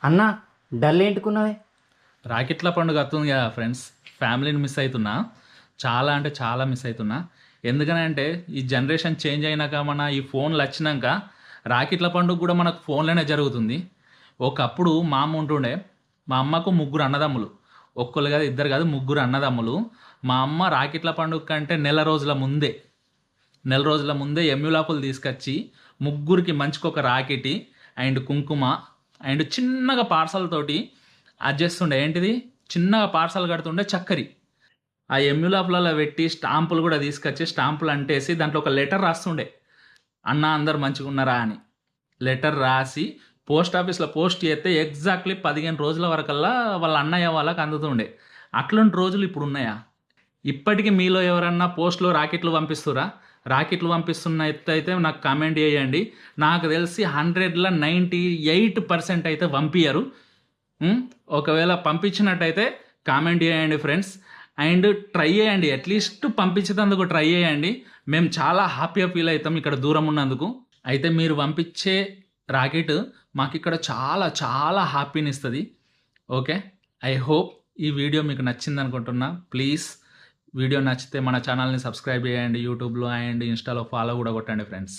అన్న డల్ ఏంటుకున్నది? రాకెట్ల పండుగ వస్తుంది కదా ఫ్రెండ్స్, ఫ్యామిలీని మిస్ అవుతున్నా. చాలా అంటే చాలా మిస్ అవుతున్నా. ఎందుకనంటే ఈ జనరేషన్ చేంజ్ అయినాక మన ఈ ఫోన్లు వచ్చినాక రాకెట్ల పండుగ కూడా మనకు ఫోన్లోనే జరుగుతుంది. ఒకప్పుడు మా అమ్మ ఉంటుండే, మా అమ్మకు ముగ్గురు అన్నదమ్ములు, ఒక్కరు కాదు ఇద్దరు కాదు ముగ్గురు అన్నదమ్ములు. మా అమ్మ రాకెట్ల పండుగ కంటే నెల రోజుల ముందే ఎమ్యులాపులు తీసుకొచ్చి ముగ్గురికి మంచికి ఒక రాకెటి అండ్ కుంకుమ అండ్ చిన్నగా పార్సల్ తోటి అది చేస్తుండే. ఏంటిది, చిన్నగా పార్సల్ కడుతుండే చక్కరి. ఆ ఎమ్యులాపులలో పెట్టి స్టాంపులు కూడా తీసుకొచ్చి స్టాంపులు అంటేసి దాంట్లో ఒక లెటర్ రాస్తుండే, అన్న అందరు మంచిగా ఉన్నారా అని. లెటర్ రాసి పోస్ట్ ఆఫీస్లో పోస్ట్ చేస్తే ఎగ్జాక్ట్లీ 15 రోజుల వరకల్లా వాళ్ళ అన్నయ్య వాళ్ళకి అందుతుండే. అట్లాంటి రోజులు ఇప్పుడు ఉన్నాయా? ఇప్పటికీ మీలో ఎవరన్నా పోస్ట్లో రాకెట్లు పంపిస్తురా? రాకెట్లు పంపిస్తున్న ఎత్తు అయితే నాకు కామెంట్ చేయండి. నాకు తెలిసి 100లో 98% అయితే పంపించరు. ఒకవేళ పంపించినట్టయితే కామెంట్ చేయండి ఫ్రెండ్స్. అండ్ ట్రై చేయండి, అట్లీస్ట్ పంపించేందుకు ట్రై చేయండి. మేము చాలా హ్యాపీగా ఫీల్ అవుతాం ఇక్కడ దూరం ఉన్నందుకు. అయితే మీరు పంపించే రాకెట్ మాకు ఇక్కడ చాలా చాలా హ్యాపీని ఇస్తుంది. ఓకే, ఐ హోప్ ఈ వీడియో మీకు నచ్చింది అనుకుంటున్నా. ప్లీజ్ వీడియో నచ్చితే మన ఛానల్ని సబ్స్క్రైబ్ చేయండి, యూట్యూబ్లో అండ్ ఇన్స్టాలో ఫాలో కూడా కొట్టండి ఫ్రెండ్స్.